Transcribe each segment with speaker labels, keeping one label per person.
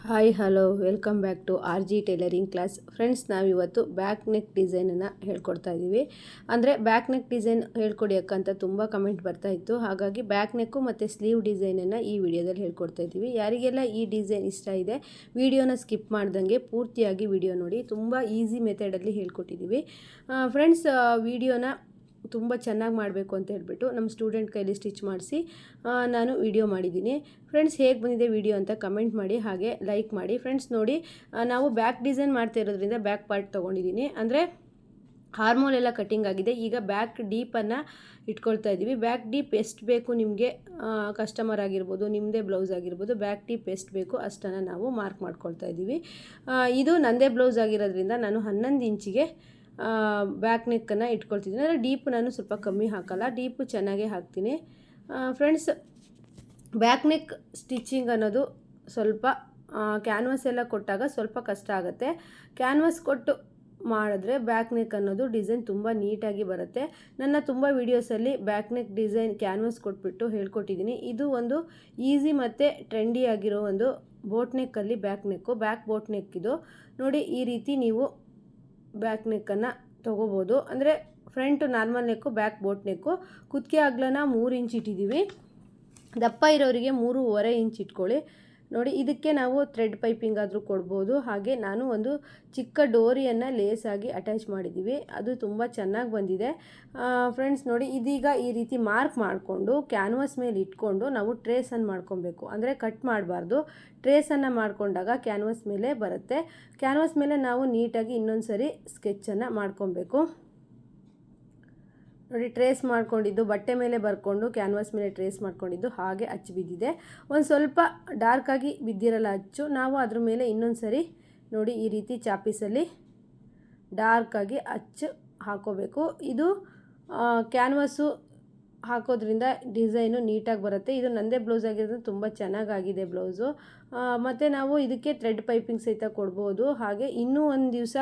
Speaker 1: Hi hello welcome back to R G tailoring class. Friends, ನಾವಿವತ್ತು back neck ಡಿಸೈನನ್ನು ಹೇಳ್ಕೊಡ್ತಾ ಇದ್ದೀವಿ. ಅಂದರೆ ಬ್ಯಾಕ್ ನೆಕ್ ಡಿಸೈನ್ ಹೇಳ್ಕೊಡಿ ಅಕ್ಕ ಅಂತ ತುಂಬ ಕಮೆಂಟ್ ಬರ್ತಾ ಇತ್ತು. ಹಾಗಾಗಿ ಬ್ಯಾಕ್ ನೆಕ್ಕು ಮತ್ತು ಸ್ಲೀವ್ ಡಿಸೈನನ್ನು ಈ ವಿಡಿಯೋದಲ್ಲಿ ಹೇಳ್ಕೊಡ್ತಾ ಇದ್ದೀವಿ. ಯಾರಿಗೆಲ್ಲ ಈ ಡಿಸೈನ್ ಇಷ್ಟ ಇದೆ ವಿಡಿಯೋನ ಸ್ಕಿಪ್ ಮಾಡ್ದಂಗೆ ಪೂರ್ತಿಯಾಗಿ ವಿಡಿಯೋ ನೋಡಿ. ತುಂಬ ಈಸಿ ಮೆಥಡಲ್ಲಿ ಹೇಳ್ಕೊಟ್ಟಿದ್ದೀವಿ. ಫ್ರೆಂಡ್ಸ್, ವಿಡಿಯೋನ ತುಂಬ ಚೆನ್ನಾಗಿ ಮಾಡಬೇಕು ಅಂತ ಹೇಳ್ಬಿಟ್ಟು ನಮ್ಮ ಸ್ಟೂಡೆಂಟ್ ಕೈಲಿ ಸ್ಟಿಚ್ ಮಾಡಿಸಿ ನಾನು ವಿಡಿಯೋ ಮಾಡಿದ್ದೀನಿ. ಫ್ರೆಂಡ್ಸ್, ಹೇಗೆ ಬಂದಿದೆ ವಿಡಿಯೋ ಅಂತ ಕಮೆಂಟ್ ಮಾಡಿ, ಹಾಗೆ ಲೈಕ್ ಮಾಡಿ. ಫ್ರೆಂಡ್ಸ್ ನೋಡಿ, ನಾವು ಬ್ಯಾಕ್ ಡಿಸೈನ್ ಮಾಡ್ತಾ ಇರೋದ್ರಿಂದ ಬ್ಯಾಕ್ ಪಾರ್ಟ್ ತೊಗೊಂಡಿದ್ದೀನಿ. ಅಂದರೆ ಹಾರ್ಮೋಲ್ ಎಲ್ಲ ಕಟ್ಟಿಂಗ್ ಆಗಿದೆ. ಈಗ ಬ್ಯಾಕ್ ಡೀಪನ್ನು ಇಟ್ಕೊಳ್ತಾ ಇದ್ದೀವಿ. ಬ್ಯಾಕ್ ಡೀಪ್ ಎಷ್ಟು ಬೇಕು ನಿಮಗೆ, ಕಸ್ಟಮರ್ ಆಗಿರ್ಬೋದು, ನಿಮ್ಮದೇ ಬ್ಲೌಸ್ ಆಗಿರ್ಬೋದು, ಬ್ಯಾಕ್ ಡೀಪ್ ಎಷ್ಟು ಬೇಕು ಅಷ್ಟನ್ನು ನಾವು ಮಾರ್ಕ್ ಮಾಡ್ಕೊಳ್ತಾ ಇದ್ದೀವಿ. ಇದು ನನ್ನದೇ ಬ್ಲೌಸ್ ಆಗಿರೋದ್ರಿಂದ ನಾನು 11 ಇಂಚಿಗೆ ಬ್ಯಾಕ್ ನೆಕ್ಕನ್ನು ಇಟ್ಕೊಳ್ತಿದ್ದೀನಿ. ಅಂದರೆ ಡೀಪ್ ನಾನು ಸ್ವಲ್ಪ ಕಮ್ಮಿ ಹಾಕಲ್ಲ, ಡೀಪು ಚೆನ್ನಾಗೇ ಹಾಕ್ತೀನಿ. ಫ್ರೆಂಡ್ಸ್, ಬ್ಯಾಕ್ ನೆಕ್ ಸ್ಟಿಚಿಂಗ್ ಅನ್ನೋದು ಸ್ವಲ್ಪ ಕ್ಯಾನ್ವಾಸ್ ಎಲ್ಲ ಕೊಟ್ಟಾಗ ಸ್ವಲ್ಪ ಕಷ್ಟ ಆಗುತ್ತೆ. ಕ್ಯಾನ್ವಾಸ್ ಕೊಟ್ಟು ಮಾಡಿದ್ರೆ ಬ್ಯಾಕ್ ನೆಕ್ ಅನ್ನೋದು ಡಿಸೈನ್ ತುಂಬ ನೀಟಾಗಿ ಬರುತ್ತೆ. ನನ್ನ ತುಂಬ ವೀಡಿಯೋಸಲ್ಲಿ ಬ್ಯಾಕ್ ನೆಕ್ ಡಿಸೈನ್ ಕ್ಯಾನ್ವಾಸ್ ಕೊಟ್ಬಿಟ್ಟು ಹೇಳ್ಕೊಟ್ಟಿದ್ದೀನಿ. ಇದು ಒಂದು ಈಸಿ ಮತ್ತು ಟ್ರೆಂಡಿ ಆಗಿರೋ ಒಂದು ಬೋಟ್ ನೆಕ್ಕಲ್ಲಿ ಬ್ಯಾಕ್ ಬೋಟ್ ನೆಕ್ ಇದು ನೋಡಿ. ಈ ರೀತಿ ನೀವು ಬ್ಯಾಕ್ ನೆಕ್ಕನ್ನು ತೊಗೋಬೋದು. ಅಂದರೆ ಫ್ರಂಟ್ ನಾರ್ಮಲ್ ನೆಕ್ಕು, ಬ್ಯಾಕ್ ಬೋಟ್ ನೆಕ್ಕು. ಕುತ್ತಿಗೆ ಅಗಲನ 3 ಇಂಚ್ ಇಟ್ಟಿದ್ದೀವಿ. ದಪ್ಪ ಇರೋರಿಗೆ 3.5 ಇಂಚ್ ಇಟ್ಕೊಳ್ಳಿ. ನೋಡಿ, ಇದಕ್ಕೆ ನಾವು ಥ್ರೆಡ್ ಪೈಪಿಂಗ್ ಆದರೂ ಕೊಡ್ಬೋದು. ಹಾಗೆ ನಾನು ಒಂದು ಚಿಕ್ಕ ಡೋರಿಯನ್ನು ಲೇಸಾಗಿ ಅಟ್ಯಾಚ್ ಮಾಡಿದ್ದೀವಿ. ಅದು ತುಂಬ ಚೆನ್ನಾಗಿ ಬಂದಿದೆ. ಫ್ರೆಂಡ್ಸ್ ನೋಡಿ, ಇದೀಗ ಈ ರೀತಿ ಮಾರ್ಕ್ ಮಾಡಿಕೊಂಡು ಕ್ಯಾನ್ವಾಸ್ ಮೇಲೆ ಇಟ್ಕೊಂಡು ನಾವು ಟ್ರೇಸನ್ನು ಮಾಡ್ಕೊಬೇಕು. ಅಂದರೆ ಕಟ್ ಮಾಡಬಾರ್ದು, ಟ್ರೇಸನ್ನು ಮಾಡಿಕೊಂಡಾಗ ಕ್ಯಾನ್ವಾಸ್ ಮೇಲೆ ಬರುತ್ತೆ. ಕ್ಯಾನ್ವಾಸ್ ಮೇಲೆ ನಾವು ನೀಟಾಗಿ ಇನ್ನೊಂದು ಸರಿ ಸ್ಕೆಚ್ಚನ್ನು ಮಾಡ್ಕೊಬೇಕು. ನೋಡಿ, ಟ್ರೇಸ್ ಮಾಡ್ಕೊಂಡಿದ್ದು ಬಟ್ಟೆ ಮೇಲೆ ಬರ್ಕೊಂಡು ಕ್ಯಾನ್ವಾಸ್ ಮೇಲೆ ಟ್ರೇಸ್ ಮಾಡ್ಕೊಂಡಿದ್ದು ಹಾಗೆ ಅಚ್ಚು ಬಿದ್ದಿದೆ. ಒಂದು ಸ್ವಲ್ಪ ಡಾರ್ಕಾಗಿ ಬಿದ್ದಿರಲ್ಲ ಅಚ್ಚು. ನಾವು ಅದ್ರ ಮೇಲೆ ಇನ್ನೊಂದು ಸರಿ ನೋಡಿ ಈ ರೀತಿ ಚಾಪೀಸಲ್ಲಿ ಡಾರ್ಕಾಗಿ ಅಚ್ಚು ಹಾಕೋಬೇಕು. ಇದು ಕ್ಯಾನ್ವಾಸು ಹಾಕೋದ್ರಿಂದ ಡಿಸೈನು ನೀಟಾಗಿ ಬರುತ್ತೆ. ಇದು ನನ್ನದೇ ಬ್ಲೌಸ್ ಆಗಿರೋದ್ರಿಂದ ತುಂಬ ಚೆನ್ನಾಗಾಗಿದೆ ಬ್ಲೌಸು. ಮತ್ತು ನಾವು ಇದಕ್ಕೆ ಥ್ರೆಡ್ ಪೈಪಿಂಗ್ ಸಹಿತ ಕೊಡ್ಬೋದು. ಹಾಗೆ ಇನ್ನೂ ಒಂದು ದಿವಸ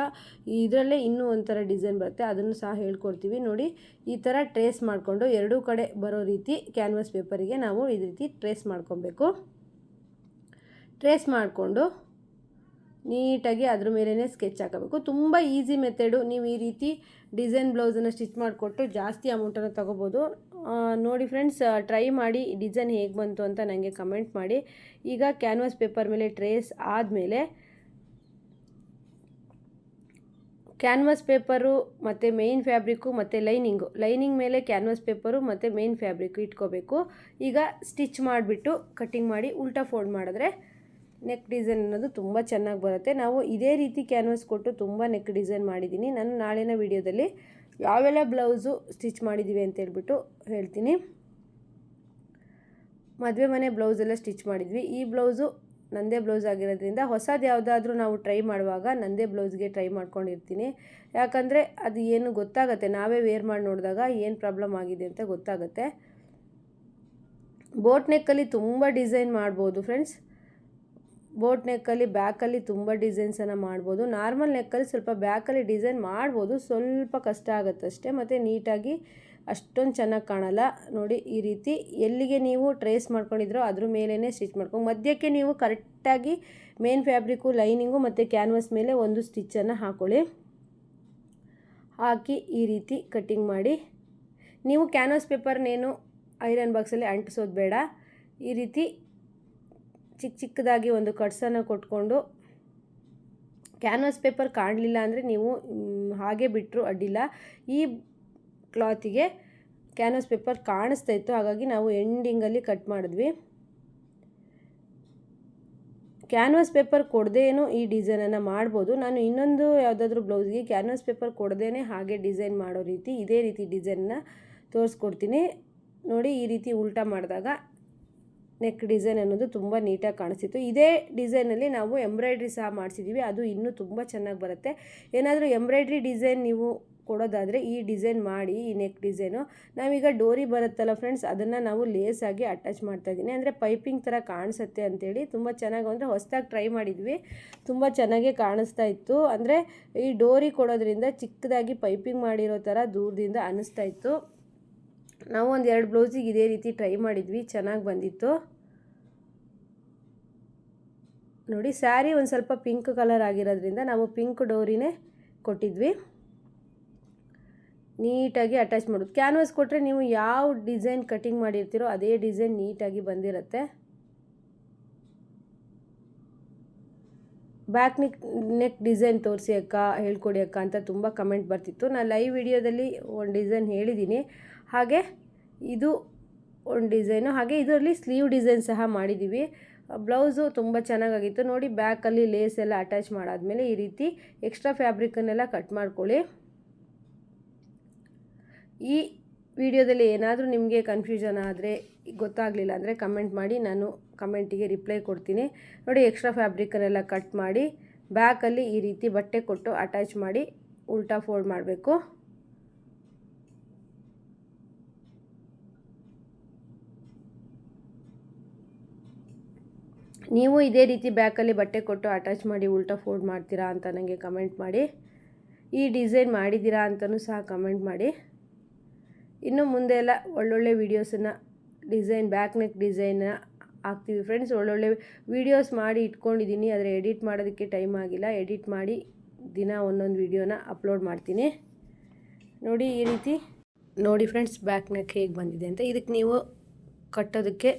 Speaker 1: ಇದರಲ್ಲೇ ಇನ್ನೂ ಒಂಥರ ಡಿಸೈನ್ ಬರುತ್ತೆ, ಅದನ್ನು ಸಹ ಹೇಳ್ಕೊಡ್ತೀವಿ. ನೋಡಿ, ಈ ಥರ ಟ್ರೇಸ್ ಮಾಡಿಕೊಂಡು ಎರಡೂ ಕಡೆ ಬರೋ ರೀತಿ ಕ್ಯಾನ್ವಾಸ್ ಪೇಪರಿಗೆ ನಾವು ಈ ರೀತಿ ಟ್ರೇಸ್ ಮಾಡ್ಕೊಬೇಕು. ಟ್ರೇಸ್ ಮಾಡಿಕೊಂಡು ನೀಟಾಗಿ ಅದ್ರ ಮೇಲೇ ಸ್ಕೆಚ್ ಹಾಕಬೇಕು. ತುಂಬ ಈಸಿ ಮೆಥಡು. ನೀವು ಈ ರೀತಿ ಡಿಸೈನ್ ಬ್ಲೌಸನ್ನು ಸ್ಟಿಚ್ ಮಾಡಿಕೊಟ್ಟು ಜಾಸ್ತಿ ಅಮೌಂಟನ್ನು ತೊಗೋಬೋದು. ನೋಡಿ ಫ್ರೆಂಡ್ಸ್, ಟ್ರೈ ಮಾಡಿ ಡಿಸೈನ್ ಹೇಗೆ ಬಂತು ಅಂತ ನನಗೆ ಕಮೆಂಟ್ ಮಾಡಿ. ಈಗ ಕ್ಯಾನ್ವಾಸ್ ಪೇಪರ್ ಮೇಲೆ ಟ್ರೇಸ್ ಆದಮೇಲೆ ಕ್ಯಾನ್ವಾಸ್ ಪೇಪರು ಮತ್ತು ಮೇಯ್ನ್ ಫ್ಯಾಬ್ರಿಕ್ಕು ಮತ್ತು ಲೈನಿಂಗ್ ಮೇಲೆ ಕ್ಯಾನ್ವಾಸ್ ಪೇಪರು ಮತ್ತು ಮೇಯ್ನ್ ಫ್ಯಾಬ್ರಿಕ್ಕು ಇಟ್ಕೋಬೇಕು. ಈಗ ಸ್ಟಿಚ್ ಮಾಡಿಬಿಟ್ಟು ಕಟ್ಟಿಂಗ್ ಮಾಡಿ ಉಲ್ಟಾ ಫೋಲ್ಡ್ ಮಾಡಿದ್ರೆ ನೆಕ್ ಡಿಸೈನ್ ಅನ್ನೋದು ತುಂಬ ಚೆನ್ನಾಗಿ ಬರುತ್ತೆ. ನಾವು ಇದೇ ರೀತಿ ಕ್ಯಾನ್ವಾಸ್ ಕೊಟ್ಟು ತುಂಬ ನೆಕ್ ಡಿಸೈನ್ ಮಾಡಿದ್ದೀನಿ. ನಾನು ನಾಳಿನ ವಿಡಿಯೋದಲ್ಲಿ ಯಾವೆಲ್ಲ ಬ್ಲೌಸು ಸ್ಟಿಚ್ ಮಾಡಿದ್ದೀವಿ ಅಂತ ಹೇಳ್ಬಿಟ್ಟು ಹೇಳ್ತೀನಿ. ಮದುವೆ ಮನೆ ಬ್ಲೌಸೆಲ್ಲ ಸ್ಟಿಚ್ ಮಾಡಿದ್ವಿ. ಈ ಬ್ಲೌಸು ನನ್ನದೇ ಬ್ಲೌಸ್ ಆಗಿರೋದ್ರಿಂದ ಹೊಸದು ಯಾವುದಾದ್ರೂ ನಾವು ಟ್ರೈ ಮಾಡುವಾಗ ನನ್ನದೇ ಬ್ಲೌಸ್ಗೆ ಟ್ರೈ ಮಾಡ್ಕೊಂಡಿರ್ತೀನಿ. ಯಾಕಂದರೆ ಅದು ಏನು ಗೊತ್ತಾಗುತ್ತೆ, ನಾವೇ ವೇರ್ ಮಾಡಿ ನೋಡಿದಾಗ ಏನು ಪ್ರಾಬ್ಲಮ್ ಆಗಿದೆ ಅಂತ ಗೊತ್ತಾಗುತ್ತೆ. ಬೋಟ್ ನೆಕ್ಕಲ್ಲಿ ತುಂಬ ಡಿಸೈನ್ ಮಾಡ್ಬೋದು ಫ್ರೆಂಡ್ಸ್. ಬೋಟ್ ನೆಕ್ಕಲ್ಲಿ ಬ್ಯಾಕಲ್ಲಿ ತುಂಬ ಡಿಸೈನ್ಸನ್ನು ಮಾಡ್ಬೋದು. ನಾರ್ಮಲ್ ನೆಕ್ಕಲ್ಲಿ ಸ್ವಲ್ಪ ಬ್ಯಾಕಲ್ಲಿ ಡಿಸೈನ್ ಮಾಡ್ಬೋದು, ಸ್ವಲ್ಪ ಕಷ್ಟ ಆಗುತ್ತಷ್ಟೇ. ಮತ್ತು ನೀಟಾಗಿ ಅಷ್ಟೊಂದು ಚೆನ್ನಾಗಿ ಕಾಣಲ್ಲ. ನೋಡಿ, ಈ ರೀತಿ ಎಲ್ಲಿಗೆ ನೀವು ಟ್ರೇಸ್ ಮಾಡ್ಕೊಂಡಿದ್ರೋ ಅದ್ರ ಮೇಲೇ ಸ್ಟಿಚ್ ಮಾಡ್ಕೊಂಡು ಮಧ್ಯಕ್ಕೆ ನೀವು ಕರೆಕ್ಟಾಗಿ ಮೇನ್ ಫ್ಯಾಬ್ರಿಕ್ಕು, ಲೈನಿಂಗು ಮತ್ತು ಕ್ಯಾನ್ವಾಸ್ ಮೇಲೆ ಒಂದು ಸ್ಟಿಚ್ಚನ್ನು ಹಾಕಿ ಈ ರೀತಿ ಕಟ್ಟಿಂಗ್ ಮಾಡಿ. ನೀವು ಕ್ಯಾನ್ವಾಸ್ ಪೇಪರ್ನೇನು ಐರನ್ ಬಾಕ್ಸಲ್ಲಿ ಅಂಟಿಸೋದು ಬೇಡ. ಈ ರೀತಿ ಚಿಕ್ಕದಾಗಿ ಒಂದು ಕಟ್ಸನ್ನು ಕೊಟ್ಕೊಂಡು, ಕ್ಯಾನ್ವಾಸ್ ಪೇಪರ್ ಕಾಣಲಿಲ್ಲ ಅಂದರೆ ನೀವು ಹಾಗೆ ಬಿಟ್ಟರು ಅಡ್ಡಿಲ್ಲ. ಈ ಕ್ಲಾತಿಗೆ ಕ್ಯಾನ್ವಾಸ್ ಪೇಪರ್ ಕಾಣಿಸ್ತಾ ಇತ್ತು, ಹಾಗಾಗಿ ನಾವು ಎಂಡಿಂಗಲ್ಲಿ ಕಟ್ ಮಾಡಿದ್ವಿ. ಕ್ಯಾನ್ವಾಸ್ ಪೇಪರ್ ಕೊಡದೇನು ಈ ಡಿಸೈನನ್ನು ಮಾಡ್ಬೋದು. ನಾನು ಇನ್ನೊಂದು ಯಾವುದಾದ್ರೂ ಬ್ಲೌಸ್ಗೆ ಕ್ಯಾನ್ವಾಸ್ ಪೇಪರ್ ಕೊಡದೇನೆ ಹಾಗೆ ಡಿಸೈನ್ ಮಾಡೋ ರೀತಿ ಇದೇ ರೀತಿ ಡಿಸೈನನ್ನು ತೋರಿಸ್ಕೊಡ್ತೀನಿ. ನೋಡಿ, ಈ ರೀತಿ ಉಲ್ಟಾ ಮಾಡಿದಾಗ ನೆಕ್ ಡಿಸೈನ್ ಅನ್ನೋದು ತುಂಬ ನೀಟಾಗಿ ಕಾಣಿಸ್ತಿತ್ತು. ಇದೇ ಡಿಸೈನಲ್ಲಿ ನಾವು ಎಂಬ್ರಾಯ್ಡ್ರಿ ಸಹ ಮಾಡಿಸಿದ್ದೀವಿ, ಅದು ಇನ್ನೂ ತುಂಬ ಚೆನ್ನಾಗಿ ಬರುತ್ತೆ. ಏನಾದರೂ ಎಂಬ್ರಾಯ್ಡ್ರಿ ಡಿಸೈನ್ ನೀವು ಕೊಡೋದಾದರೆ ಈ ಡಿಸೈನ್ ಮಾಡಿ. ಈ ನೆಕ್ ಡಿಸೈನು ನಾವೀಗ ಡೋರಿ ಬರುತ್ತಲ್ಲ ಫ್ರೆಂಡ್ಸ್, ಅದನ್ನು ನಾವು ಲೇಸಾಗಿ ಅಟ್ಯಾಚ್ ಮಾಡ್ತಾಯಿದ್ದೀನಿ. ಅಂದರೆ ಪೈಪಿಂಗ್ ಥರ ಕಾಣಿಸುತ್ತೆ ಅಂಥೇಳಿ ತುಂಬ ಚೆನ್ನಾಗಿ, ಅಂದರೆ ಹೊಸದಾಗಿ ಟ್ರೈ ಮಾಡಿದ್ವಿ, ತುಂಬ ಚೆನ್ನಾಗೇ ಕಾಣಿಸ್ತಾ ಇತ್ತು. ಅಂದರೆ ಈ ಡೋರಿ ಕೊಡೋದ್ರಿಂದ ಚಿಕ್ಕದಾಗಿ ಪೈಪಿಂಗ್ ಮಾಡಿರೋ ಥರ ದೂರದಿಂದ ಅನ್ನಿಸ್ತಾ ಇತ್ತು. ನಾವು ಒಂದು 2 ಬ್ಲೌಸಿಗೆ ಇದೇ ರೀತಿ ಟ್ರೈ ಮಾಡಿದ್ವಿ, ಚೆನ್ನಾಗಿ ಬಂದಿತ್ತು. ನೋಡಿ ಸ್ಯಾರಿ ಒಂದು ಸ್ವಲ್ಪ ಪಿಂಕ್ ಕಲರ್ ಆಗಿರೋದ್ರಿಂದ ನಾವು ಪಿಂಕ್ ಡೋರಿನೇ ಕೊಟ್ಟಿದ್ವಿ. ನೀಟಾಗಿ ಅಟ್ಯಾಚ್ ಮಾಡೋದು. ಕ್ಯಾನ್ವಾಸ್ ಕೊಟ್ಟರೆ ನೀವು ಯಾವ ಡಿಸೈನ್ ಕಟಿಂಗ್ ಮಾಡಿರ್ತೀರೋ ಅದೇ ಡಿಸೈನ್ ನೀಟಾಗಿ ಬಂದಿರುತ್ತೆ. ಬ್ಯಾಕ್ ನೆಕ್ ಡಿಸೈನ್ ತೋರಿಸಿ ಅಕ್ಕ, ಹೇಳ್ಕೊಡಿ ಅಕ್ಕ ಅಂತ ತುಂಬ ಕಮೆಂಟ್ ಬರ್ತಿತ್ತು. ನಾನು ಲೈವ್ ವಿಡಿಯೋದಲ್ಲಿ ಒಂದು ಡಿಸೈನ್ ಹೇಳಿದ್ದೀನಿ. ಹಾಗೆ ಇದು ಒಂದು ಡಿಸೈನು, ಹಾಗೆ ಇದರಲ್ಲಿ ಸ್ಲೀವ್ ಡಿಸೈನ್ ಸಹ ಮಾಡಿದ್ದೀವಿ. ಬ್ಲೌಸು ತುಂಬ ಚೆನ್ನಾಗಾಗಿತ್ತು. ನೋಡಿ ಬ್ಯಾಕಲ್ಲಿ ಲೇಸ್ ಎಲ್ಲ ಅಟ್ಯಾಚ್ ಮಾಡಾದಮೇಲೆ ಈ ರೀತಿ ಎಕ್ಸ್ಟ್ರಾ ಫ್ಯಾಬ್ರಿಕನ್ನೆಲ್ಲ ಕಟ್ ಮಾಡ್ಕೊಳ್ಳಿ. ಈ ವಿಡಿಯೋದಲ್ಲಿ ಏನಾದರೂ ನಿಮಗೆ ಕನ್ಫ್ಯೂಷನ್ ಆದರೆ, ಗೊತ್ತಾಗಲಿಲ್ಲ ಅಂದರೆ ಕಮೆಂಟ್ ಮಾಡಿ, ನಾನು ಕಮೆಂಟಿಗೆ ರಿಪ್ಲೈ ಕೊಡ್ತೀನಿ. ನೋಡಿ ಎಕ್ಸ್ಟ್ರಾ ಫ್ಯಾಬ್ರಿಕನ್ನೆಲ್ಲ ಕಟ್ ಮಾಡಿ ಬ್ಯಾಕಲ್ಲಿ ಈ ರೀತಿ ಬಟ್ಟೆ ಕೊಟ್ಟು ಅಟ್ಯಾಚ್ ಮಾಡಿ ಉಲ್ಟಾ ಫೋಲ್ಡ್ ಮಾಡಬೇಕು. ನೀವು ಇದೇ ರೀತಿ ಬ್ಯಾಕಲ್ಲಿ ಬಟ್ಟೆ ಕೊಟ್ಟು ಅಟ್ಯಾಚ್ ಮಾಡಿ ಉಲ್ಟಾ ಫೋಲ್ಡ್ ಮಾಡ್ತೀರಾ ಅಂತ ನನಗೆ ಕಮೆಂಟ್ ಮಾಡಿ. ಈ ಡಿಸೈನ್ ಮಾಡಿದ್ದೀರಾ ಅಂತಲೂ ಸಹ ಕಮೆಂಟ್ ಮಾಡಿ. ಇನ್ನು ಮುಂದೆ ಎಲ್ಲ ಒಳ್ಳೊಳ್ಳೆ ವೀಡಿಯೋಸನ್ನು ಬ್ಯಾಕ್ ನೆಕ್ ಡಿಸೈನ್ನ ಹಾಕ್ತೀವಿ ಫ್ರೆಂಡ್ಸ್. ಒಳ್ಳೊಳ್ಳೆ ವೀಡಿಯೋಸ್ ಮಾಡಿ ಇಟ್ಕೊಂಡಿದ್ದೀನಿ, ಆದರೆ ಎಡಿಟ್ ಮಾಡೋದಕ್ಕೆ ಟೈಮ್ ಆಗಿಲ್ಲ. ಎಡಿಟ್ ಮಾಡಿ ದಿನ ಒಂದೊಂದು ವೀಡಿಯೋನ ಅಪ್ಲೋಡ್ ಮಾಡ್ತೀನಿ. ನೋಡಿ ಈ ರೀತಿ ನೋಡಿ ಫ್ರೆಂಡ್ಸ್ ಬ್ಯಾಕ್ ನೆಕ್ ಹೇಗೆ ಬಂದಿದೆ ಅಂತ. ಇದಕ್ಕೆ ನೀವು ಕಟ್ಟೋದಕ್ಕೆ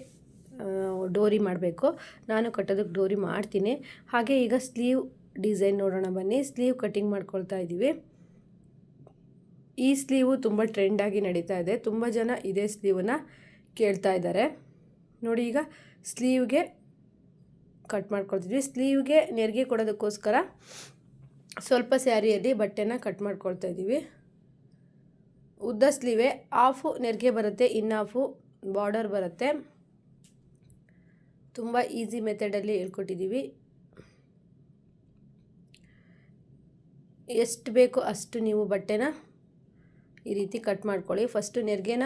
Speaker 1: ಡೋರಿ ಮಾಡಬೇಕು. ನಾನು ಕಟ್ಟೋದಕ್ಕೆ ಡೋರಿ ಮಾಡ್ತೀನಿ. ಹಾಗೆ ಈಗ ಸ್ಲೀವ್ ಡಿಸೈನ್ ನೋಡೋಣ ಬನ್ನಿ. ಸ್ಲೀವ್ ಕಟ್ಟಿಂಗ್ ಮಾಡ್ಕೊಳ್ತಾ ಇದ್ದೀವಿ. ಈ ಸ್ಲೀವು ತುಂಬ ಟ್ರೆಂಡಾಗಿ ನಡೀತಾ ಇದೆ. ತುಂಬ ಜನ ಇದೇ ಸ್ಲೀವನ್ನು ಕೇಳ್ತಾ ಇದ್ದಾರೆ. ನೋಡಿ ಈಗ ಸ್ಲೀವ್ಗೆ ಕಟ್ ಮಾಡ್ಕೊಳ್ತಿದ್ವಿ. ಸ್ಲೀವ್ಗೆ ನೆರಿಗೆ ಕೊಡೋದಕ್ಕೋಸ್ಕರ ಸ್ವಲ್ಪ ಸ್ಯಾರಿಯಲ್ಲಿ ಬಟ್ಟೆನ ಕಟ್ ಮಾಡ್ಕೊಳ್ತಾ ಇದ್ದೀವಿ. ಉದ್ದ ಸ್ಲೀವೇ, ಹಾಫು ನೆರಿಗೆ ಬರುತ್ತೆ, ಇನ್ನಾಫು ಬಾರ್ಡರ್ ಬರುತ್ತೆ. ತುಂಬ ಈಸಿ ಮೆಥಡಲ್ಲಿ ಹೇಳ್ಕೊಟ್ಟಿದ್ದೀವಿ. ಎಷ್ಟು ಬೇಕೋ ಅಷ್ಟು ನೀವು ಬಟ್ಟೆನ ಈ ರೀತಿ ಕಟ್ ಮಾಡ್ಕೊಳ್ಳಿ. ಫಸ್ಟು ನೆರಿಗೆನ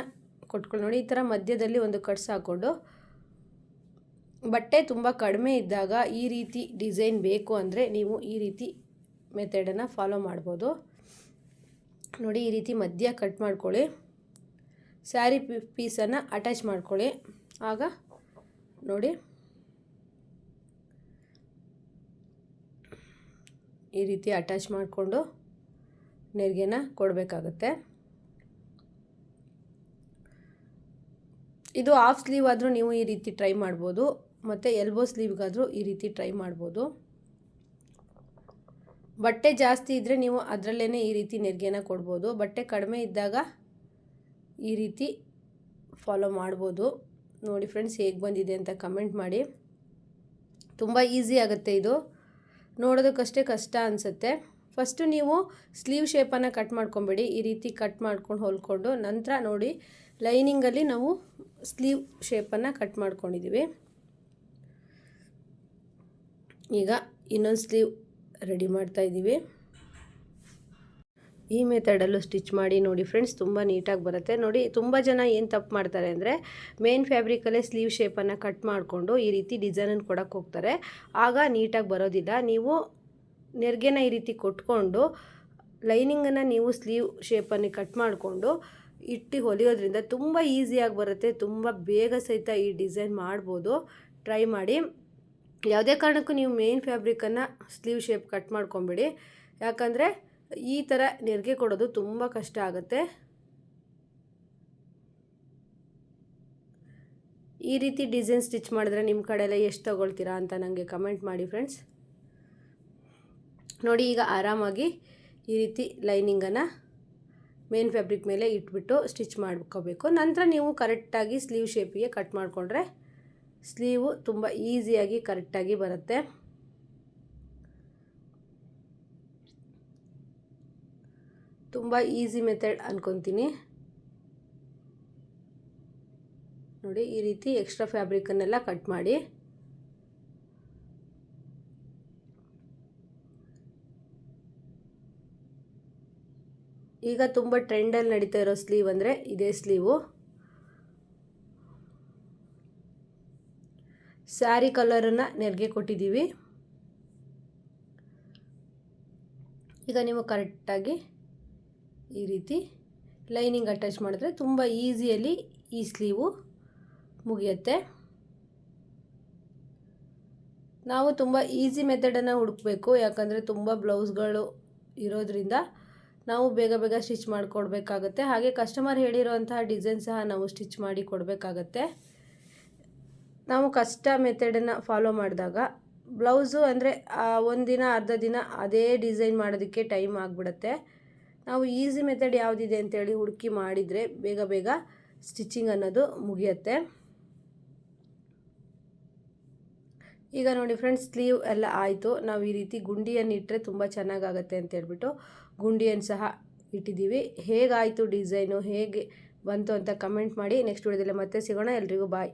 Speaker 1: ಕೊಟ್ಕೊಂಡು ನೋಡಿ ಈ ಥರ ಮಧ್ಯದಲ್ಲಿ ಒಂದು ಕಟ್ಸ್ ಹಾಕ್ಕೊಂಡು, ಬಟ್ಟೆ ತುಂಬ ಕಡಿಮೆ ಇದ್ದಾಗ ಈ ರೀತಿ ಡಿಸೈನ್ ಬೇಕು ಅಂದರೆ ನೀವು ಈ ರೀತಿ ಮೆಥಡನ್ನು ಫಾಲೋ ಮಾಡ್ಬೋದು. ನೋಡಿ ಈ ರೀತಿ ಮಧ್ಯ ಕಟ್ ಮಾಡ್ಕೊಳ್ಳಿ. ಸ್ಯಾರಿ ಪೀಸನ್ನು ಅಟ್ಯಾಚ್ ಮಾಡ್ಕೊಳ್ಳಿ. ಆಗ ನೋಡಿ ಈ ರೀತಿ ಅಟ್ಯಾಚ್ ಮಾಡಿಕೊಂಡು ನೆರಿಗೆನ ಕೊಡಬೇಕಾಗುತ್ತೆ. ಇದು ಹಾಫ್ ಸ್ಲೀವ್ ಆದರೂ ನೀವು ಈ ರೀತಿ ಟ್ರೈ ಮಾಡ್ಬೋದು, ಮತ್ತು ಎಲ್ಬೋ ಸ್ಲೀವ್ಗಾದರೂ ಈ ರೀತಿ ಟ್ರೈ ಮಾಡ್ಬೋದು. ಬಟ್ಟೆ ಜಾಸ್ತಿ ಇದ್ದರೆ ನೀವು ಅದರಲ್ಲೇ ಈ ರೀತಿ ನೆರಿಗೆನ ಕೊಡ್ಬೋದು. ಬಟ್ಟೆ ಕಡಿಮೆ ಇದ್ದಾಗ ಈ ರೀತಿ ಫಾಲೋ ಮಾಡ್ಬೋದು. ನೋಡಿ ಫ್ರೆಂಡ್ಸ್ ಹೇಗೆ ಬಂದಿದೆ ಅಂತ ಕಮೆಂಟ್ ಮಾಡಿ. ತುಂಬ ಈಸಿ ಆಗುತ್ತೆ ಇದು, ನೋಡೋದಕ್ಕಷ್ಟೇ ಕಷ್ಟ ಅನಿಸುತ್ತೆ. ಫಸ್ಟು ನೀವು ಸ್ಲೀವ್ ಶೇಪನ್ನು ಕಟ್ ಮಾಡ್ಕೊಬೇಡಿ. ಈ ರೀತಿ ಕಟ್ ಮಾಡ್ಕೊಂಡು ಹೊಲ್ಕೊಂಡು ನಂತರ ನೋಡಿ ಲೈನಿಂಗಲ್ಲಿ ನಾವು ಸ್ಲೀವ್ ಶೇಪನ್ನು ಕಟ್ ಮಾಡ್ಕೊಂಡಿದ್ದೀವಿ. ಈಗ ಇನ್ನೊಂದು ಸ್ಲೀವ್ ರೆಡಿ ಮಾಡ್ತಾ ಇದ್ದೀವಿ. ಈ ಮೆಥಡಲ್ಲೂ ಸ್ಟಿಚ್ ಮಾಡಿ ನೋಡಿ ಫ್ರೆಂಡ್ಸ್, ತುಂಬ ನೀಟಾಗಿ ಬರುತ್ತೆ. ನೋಡಿ ತುಂಬ ಜನ ಏನು ತಪ್ಪು ಮಾಡ್ತಾರೆ ಅಂದರೆ ಮೇನ್ ಫ್ಯಾಬ್ರಿಕಲ್ಲೇ ಸ್ಲೀವ್ ಶೇಪನ್ನು ಕಟ್ ಮಾಡಿಕೊಂಡು ಈ ರೀತಿ ಡಿಸೈನನ್ನು ಕೊಡೋಕ್ಕೆ ಹೋಗ್ತಾರೆ. ಆಗ ನೀಟಾಗಿ ಬರೋದಿಲ್ಲ. ನೀವು ನೆರಿಗೆನ ಈ ರೀತಿ ಕೊಟ್ಕೊಂಡು ಲೈನಿಂಗನ್ನು ನೀವು ಸ್ಲೀವ್ ಶೇಪನ್ನು ಕಟ್ ಮಾಡಿಕೊಂಡು ಇಟ್ಟು ಹೊಲಿಯೋದ್ರಿಂದ ತುಂಬ ಈಸಿಯಾಗಿ ಬರುತ್ತೆ. ತುಂಬ ಬೇಗ ಸಹಿತ ಈ ಡಿಸೈನ್ ಮಾಡ್ಬೋದು. ಟ್ರೈ ಮಾಡಿ. ಯಾವುದೇ ಕಾರಣಕ್ಕೂ ನೀವು ಮೇನ್ ಫ್ಯಾಬ್ರಿಕನ್ನು ಸ್ಲೀವ್ ಶೇಪ್ ಕಟ್ ಮಾಡ್ಕೊಬೇಡಿ. ಯಾಕಂದರೆ ಈ ಥರ ನೆರಿಗೆ ಕೊಡೋದು ತುಂಬ ಕಷ್ಟ ಆಗುತ್ತೆ. ಈ ರೀತಿ ಡಿಸೈನ್ ಸ್ಟಿಚ್ ಮಾಡಿದ್ರೆ ನಿಮ್ಮ ಕಡೆಯಲ್ಲ ಎಷ್ಟು ತಗೊಳ್ತೀರಾ ಅಂತ ನನಗೆ ಕಮೆಂಟ್ ಮಾಡಿ ಫ್ರೆಂಡ್ಸ್. ನೋಡಿ ಈಗ ಆರಾಮಾಗಿ ಈ ರೀತಿ ಲೈನಿಂಗನ್ನು ಮೇನ್ ಫ್ಯಾಬ್ರಿಕ್ ಮೇಲೆ ಇಟ್ಬಿಟ್ಟು ಸ್ಟಿಚ್ ಮಾಡ್ಕೋಬೇಕು. ನಂತರ ನೀವು ಕರೆಕ್ಟಾಗಿ ಸ್ಲೀವ್ ಶೇಪಿಗೆ ಕಟ್ ಮಾಡಿಕೊಂಡ್ರೆ ಸ್ಲೀವು ತುಂಬ ಈಸಿಯಾಗಿ ಕರೆಕ್ಟಾಗಿ ಬರುತ್ತೆ. ತುಂಬ ಈಸಿ ಮೆಥಡ್ ಅನ್ಕೊತೀನಿ. ನೋಡಿ ಈ ರೀತಿ ಎಕ್ಸ್ಟ್ರಾ ಫ್ಯಾಬ್ರಿಕನ್ನೆಲ್ಲ ಕಟ್ ಮಾಡಿ. ಈಗ ತುಂಬ ಟ್ರೆಂಡಲ್ಲಿ ನಡೀತಾ ಇರೋ ಸ್ಲೀವ್ ಅಂದರೆ ಇದೇ ಸ್ಲೀವು. ಸ್ಯಾರಿ ಕಲರನ್ನು ನೆರಿಗೆ ಕೊಟ್ಟಿದ್ದೀವಿ. ಈಗ ನೀವು ಕರೆಕ್ಟಾಗಿ ಈ ರೀತಿ ಲೈನಿಂಗ್ ಅಟ್ಯಾಚ್ ಮಾಡಿದ್ರೆ ತುಂಬ ಈಸಿಯಲ್ಲಿ ಈ ಸ್ಲೀವು ಮುಗಿಯುತ್ತೆ. ನಾವು ತುಂಬ ಈಸಿ ಮೆಥಡನ್ನು ಹುಡುಕಬೇಕು, ಯಾಕಂದರೆ ತುಂಬ ಬ್ಲೌಸ್ಗಳು ಇರೋದ್ರಿಂದ ನಾವು ಬೇಗ ಬೇಗ ಸ್ಟಿಚ್ ಮಾಡಿಕೊಡ್ಬೇಕಾಗತ್ತೆ. ಹಾಗೆ ಕಸ್ಟಮರ್ ಹೇಳಿರೋಂತಹ ಡಿಸೈನ್ ಸಹ ನಾವು ಸ್ಟಿಚ್ ಮಾಡಿ ಕೊಡಬೇಕಾಗತ್ತೆ. ನಾವು ಕಷ್ಟ ಮೆಥಡನ್ನು ಫಾಲೋ ಮಾಡಿದಾಗ ಬ್ಲೌಸು ಅಂದರೆ ಒಂದಿನ ಅರ್ಧ ದಿನ ಅದೇ ಡಿಸೈನ್ ಮಾಡೋದಕ್ಕೆ ಟೈಮ್ ಆಗಿಬಿಡುತ್ತೆ. ನಾವು ಈಸಿ ಮೆಥಡ್ ಯಾವುದಿದೆ ಅಂತೇಳಿ ಹುಡುಕಿ ಮಾಡಿದರೆ ಬೇಗ ಬೇಗ ಸ್ಟಿಚಿಂಗ್ ಅನ್ನೋದು ಮುಗಿಯುತ್ತೆ. ಈಗ ನೋಡಿ ಫ್ರೆಂಡ್ಸ್, ಸ್ಲೀವ್ ಎಲ್ಲ ಆಯಿತು. ನಾವು ಈ ರೀತಿ ಗುಂಡಿಯನ್ನು ಇಟ್ಟರೆ ತುಂಬ ಚೆನ್ನಾಗಾಗತ್ತೆ ಅಂತ ಹೇಳ್ಬಿಟ್ಟು ಗುಂಡಿಯನ್ನು ಸಹ ಇಟ್ಟಿದ್ದೀವಿ. ಹೇಗಾಯಿತು ಡಿಸೈನು, ಹೇಗೆ ಬಂತು ಅಂತ ಕಮೆಂಟ್ ಮಾಡಿ. ನೆಕ್ಸ್ಟ್ ವಿಡಿಯೋದಲ್ಲಿ ಮತ್ತೆ ಸಿಗೋಣ. ಎಲ್ರಿಗೂ ಬಾಯ್.